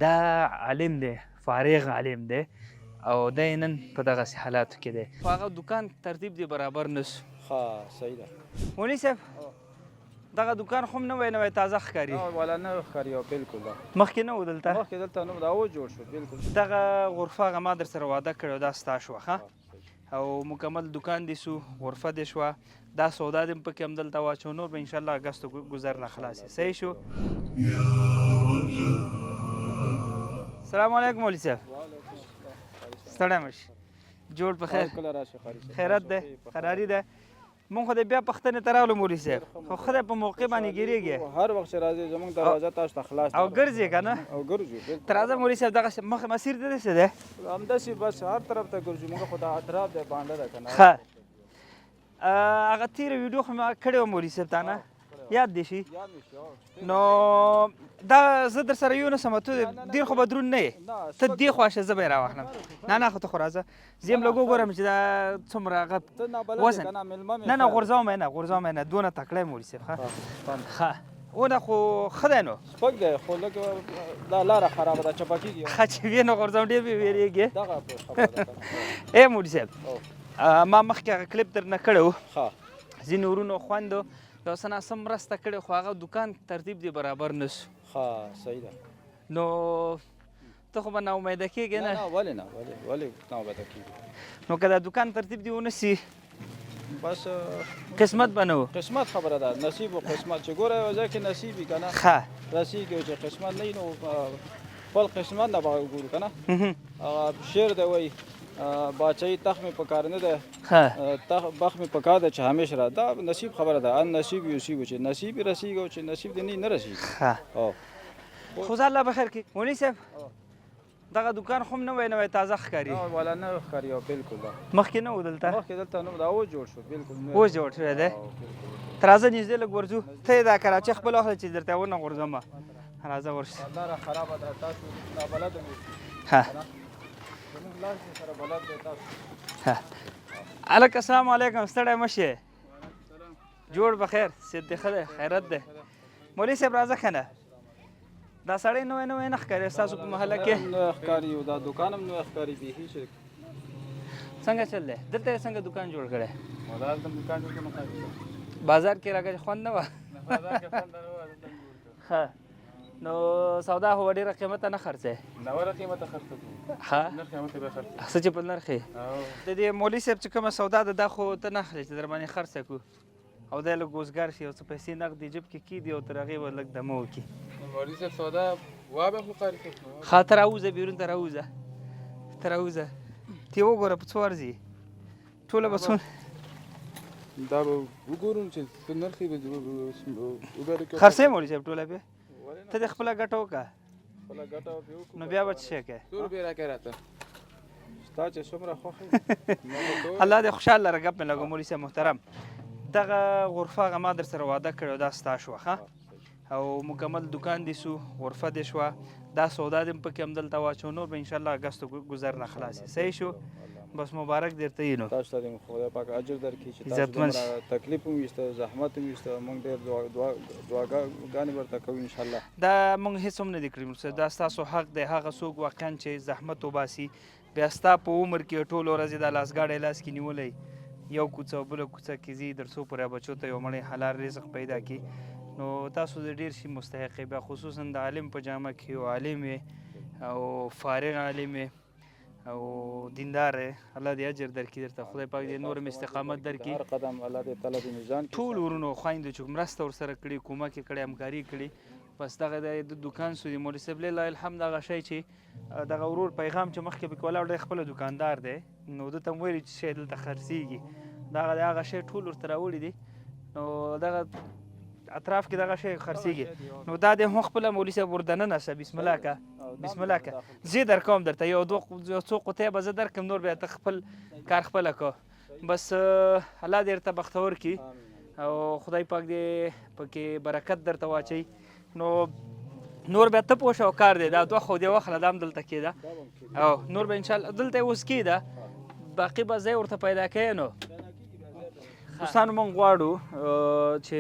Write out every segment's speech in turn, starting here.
دا عالم دی، فارغ عالم دی او دی نن په دغسې حالاتو کې دی. خو هغه دوکان ترتیب دی برابر نسو. ها صحیح ده. مولوي صاحب دغه دوکان خو هم نوی تازه ښکاري. والا نه ښکاري او بالکل ده. مخکې نه و دلته؟ مخکې دلته نه و، دا اوس جوړ شو بالکل. دغه غرفه هغه ما در سره واده کړې دا ستا شوه ښه؟ او مکمل دوکان دې سو، غرفه دې شوه، دا سودا دې هم پکې همدلته واچو، نور به انشاءالله اګست ګذر نه خلاصې. صحیح شو؟ السلام علیکم مولوي صاحب. ستړی مه شي. جوړ په خیر؟ کله راشي خاري. خیرات دی؟ قراري ده؟ مونږ خو د بیا پوښتنې ته راغلو مولوي صاحب، خو خدای په موقع باندې ګیرېږي. هر وخت چې راځي زموږ دروازه تاسو ته خلاص او ګرځې که نه؟ او ګرځو. ته راځه مولوي صاحب دغسې مخ مسیر دې داسې دی؟ همداسې بس هر طرف ته ګرځو. موږ خو دا اطراف دی بانډه ده که نه. ښه هغه تېره ویډیو خو مې کړې وه مولوي صاحب تا نه یاد دې شي؟ یاد مې شي. نو دا زه در سره یونسم ته ډېر خو به دروند نه یې، ته دې خوا شه زه به یې راواخلم. نه خو ته خو راځه، زه یم لږ وګورم چې دا څومره هغه وزن. نه غورځوم یې نه دونه تکړه یې مولوي صاحب. ښه اونه خو ښه دی نو سپک دی خو لږ دا لاره خرابه ده چپه کېږي. ښه چې ویې نه غورځوم ډېر بې ویرېږې. دغه خبره ده. ای مولوي صاحب ما مخکې هغه کلیپ درنه کړی و، ښه ځینې ورونو خویندو یو څه ناسم مرسته کړې خو هغه دوکان ترتیب دی برابر نه سو. ښه صحیح ده. نو ته خو به ناامیده کېږې نه؟ نه ولې نه ولې ناامیده کېږي. نو که دا دوکان ترتیب دی ونه سي بس قسمت به نه و. قسمت خبره ده، نصیب و قسمت چې ګوره یو ځای کې نصیب وي که نه ښه رسیږي، چې قسمت نه وي نو خپل قسمت نه به وګورو که نه. شعر دی وایي باچهی تخت مې په کار نه ده، بخت مې په کار ده چې همیشه را. دا نصیب خبره ده، ان نصیب یوسیب چې نصیب رسیږي او چې نصیب دې نه رسیږي. خو ځه الله به خیر کړي. مولوي صاحب دغه دوکان خو هم نوی تازه ښکاري. والا نه ښکاري او بالکل ده. مخکې نه و دلته؟ مخکې دلته نه و، دا اوس جوړ شو بالکل. اوس جوړ شوی دی؟ ته راځه نږدې لږ ورځو، ته یې دا کراچۍ خپله واخله چې درته ونه غورځومه. راځه ورشه. لاره خرابه ده، تاسو نابلده مو. زموږ لار چې سره بلد دی تاسو. هلک السلام علیکم، ستړی مه شې. جوړ به خیر، صحت دې ښه دی، خیرت دی. مولوي صاحب راځه ښه نه، دا سړی نوی نه ښکاري ستاسو په محله کې؟ نه ښکاري، دا دوکان هم نه ښکاري بیخي. چې څنګه چل دی دلته یې څنګه دوکان جوړ کړی؟ دلته دوکان جوړ کړی. بازار کې راګه خوند نه وه؟ ښه نو سودا خو ډېره قیمته نه خرڅوې؟ نوره قیمته خرڅه کوو. ښه نرخ قیمته به خرڅه څه چې په نرخ یې د دې مولوي صاحب چې کومه سودا ده دا خو ته نه اخلې چې در باندې خرڅه کړو او دی لږ اوزګار شي او څه پیسې نغدې جیب کې کېږدي او تر هغې به لږ دمه وکړي. مولوي صاحب سودا وابخلو قاري کوو. ښه ته راوځه بیرون ته راوځه ته یې وګوره په څو ارزي ټوله به څومره دا به وګورم چې په نرخ یې به خرڅوې مولوي صاحب ټوله پې ته دې خپله ګټه وکړه خپله ګټه به وکړو. نو بیا به څه شی کوې؟ 100 روپۍ راکړه راته ستا چې څومره خوښ الله دې خوشحال لره. ګپ مې لګو مولوي صاحب محترم، دغه غرفه هغه ما در سره واده کړې دا ستا شوه ښه، او مکمل دوکان دې سو، غرفه دې شوه، دا سودا دې هم پکې همدلته واچو، نور به انشاءالله اګست ګذر نه خلاصې. صحیح شو؟ بس مبارک درته یې نو. تاسو ته خدای پاک اجر درکړي چې تاسو دومره تکلیف هم ویسته، زحمت هم ویسته، موږ ډېر دعاګانې ورته کوو انشاءالله. دا موږ هېڅ هم نه دي کړي، دا ستاسو حق دی. هغه څوک واقعا چې زحمت وباسي بیا ستا په عمر کې ټول ورځې دا لاسګاډی لاس کې نیولی یو کوڅه او بله کوڅه کې ځي تر څو پورې بچو ته یو مړی حلال رزق پیدا کړي، نو تاسو د ډېر شي مستحق یې، بیا خصوصا د عالم په جامه کې یو عالم یې او فارغ عالم یې او دیندار یې. الله دې اجر درکړي درته، خدای پاک دې نور هم استقامت درکړي. هر قدم الله دې تعالی دې میزان کړي. ټول ورونو خویندو چې مرسته ورسره کړي، کومک یې کړی، همکاري کړي، بس دغه د دوکان سو دی. مولوي صاحب لله الحمد هغه شی چې دغه ورور پیغام چې مخکې پکې ولاړ دی خپله دوکاندار دی، نو ده ته م ویلي چې شی دلته خرڅېږي، دغه د هغه شی ټول ورته راوړي دي، نو دغه اطراف کې دغه شی خرڅېږي، نو دا دې هم خپله مولوي صاحب ور دننه شه. بسم الله که بسم الله که زه در کوم درته یو څو قطۍ به زه درکړم، نور بیا ته خپل کار خپله که. بس الله دې درته بختور کړي او خدای پاک دې پکې برکت درته واچوي. نو نور بیا ته پوه شه او کار دی، دا دوه خو دې واخله دا هم دلته کېده او نور به انشاءالله دلته یې اوس کېده، باقي به ځای ورته پیدا کوې. نو دوستانو موږ غواړو چې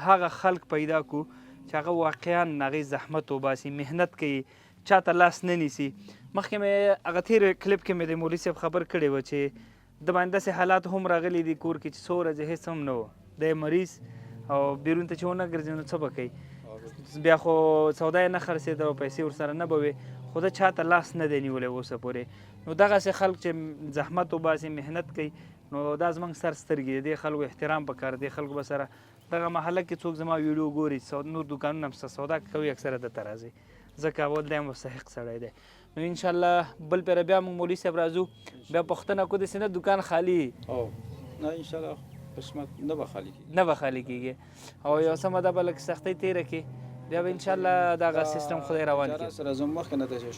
هغه خلک پیدا کړو چې هغه واقعا هغې زحمت وباسي، محنت کوي، چاته لاس نه نیسي. مخکې مې هغه تېر کلیپ کې مې د مولوي صاحب خبر کړی و چې د باندې داسې حالات هم راغلي دي کور کې چې څو ورځې هېڅ هم نه و، دی مریض او بیرون ته چې ونه ګرځي نو څه به کوي؟ بیا خو سودا یې نه خرڅېده او پیسې ورسره نه به وې، خو ده چاته لاس نه دی نیولی اوسه پورې. نو دغسې خلک چې زحمت وباسي، محنت کوي، نو دا زموږ سر سترګې دي. دې خلکو احترام پکار دی. خلکو به سره دغه محله کې څوک زما ویډیو ګوري، نور دوکانونه هم شته، سودا کوي اکثره دلته راځي، ځکه اول دی مستحق سړی دی. نو انشاءالله بل پیره بیا موږ مولوي صاحب راځو، بیا پوښتنه کو داسې نه دوکان خالي نه انشاءالله قسمت نه به خالي کېږي، نه به خالي کېږي، او یو سمه ده به لږ سختۍ تېره کړي، بیا به انشاءالله دغه سیستم خدای روان کړي. سره زموږ مخکې نه داسې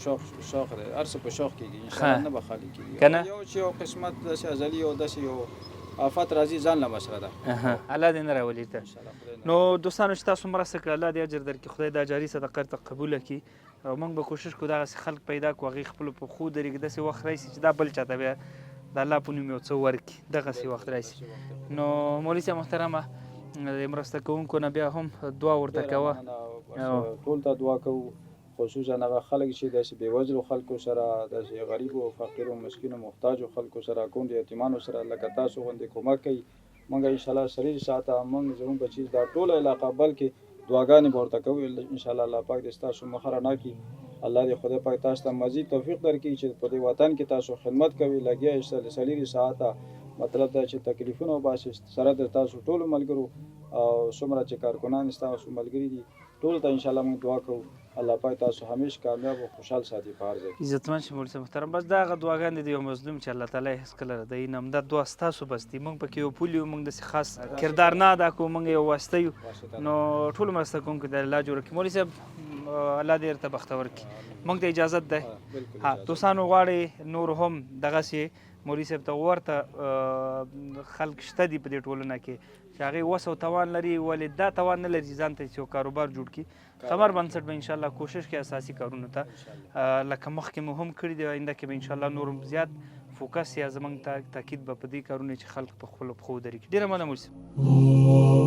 شوق دی، هر څه په شوق کېږي، انشاءالله نه به خالي کېږي. که نه یو چې یو قسمت داسې ازلي او داسې یو آفت راځي ځان له مسله ده. الله دې نه راولي ته. نو دوستانو چې تاسو مرسته کړه، الله دې اجر درکړي، خدای دا جاري صدقه ته قبوله کړي، او موږ به کوشش کوو دغسې خلک پیدا کړو، هغوی خپلو پښو درېږي. داسې وخت راشي چې دا بل چاته بیا د الله په نوم یو څه ورکړي، دغسې وخت راشي. نو مولوي صاحب محترمه، د مرسته کوونکو نه بیا هم دعا ورته کوه. ټول ته دعا کوو، خصوصا هغه خلک چې داسې بېوزلو خلکو سره، داسې غریبو فقیرو مسکینو محتاجو خلکو سره، کونډو یتیمانو سره لکه تاسو غوندې کومک کوي. موږ انشاءالله سریر ساعته موږ زموږ بچي دا ټوله علاقه بلکې دعاګانې به ورته کوو. انشاءالله الله پاک دې ستاسو مخه رڼا کړي، الله دې خدای پاک تاسو ته مزید توفیق درکړي چې په دې وطن کې تاسو خدمت کوئ، لګیا یې سریر ساعته. مطلب دا چې تکلیفونه وباسي سره د تاسو ټولو ملګرو او څومره چې کارکنان ستاسو ملګري دي ټولو ته انشاءالله موږ دعا کوو الله پاک تاسو همیشه کامیاب او خوشحال ساتي په هر ځای کې. عزتمن شي مولوي صاحب محترم، بس دا هغه دعاګانې دي یو مظلوم چې الله تعالی یې هېڅکله ردوي نه، همدا دعا ستاسو بس دي. موږ پکې یو پول یو، موږ داسې خاص کردار نه ادا کوو، موږ یو واسطه یو. نو ټولو مرسته کوونکو ته الله جوړه کړي. مولوي صاحب الله دې درته بختور کړي. موږ ته اجازت دی. دوستانو غواړئ نور هم دغسې مولوي صاحب ته ورته خلک شته دي په دې ټولنه کې چې هغوی وس او توان لري، ولې دا توان نه لري چې ځان ته یو کاروبار جوړ کړي. قمر بنسټ به انشاءالله کوشش کوي اساسي کارونو ته، لکه مخکې مو هم کړي دي، آینده کې به انشاءالله نور زیات فوکس یا زموږ تاکید به په دې کارونه چې خلک په خپلو پښو ودرېږي. ډېره مننه مولوي صاحب.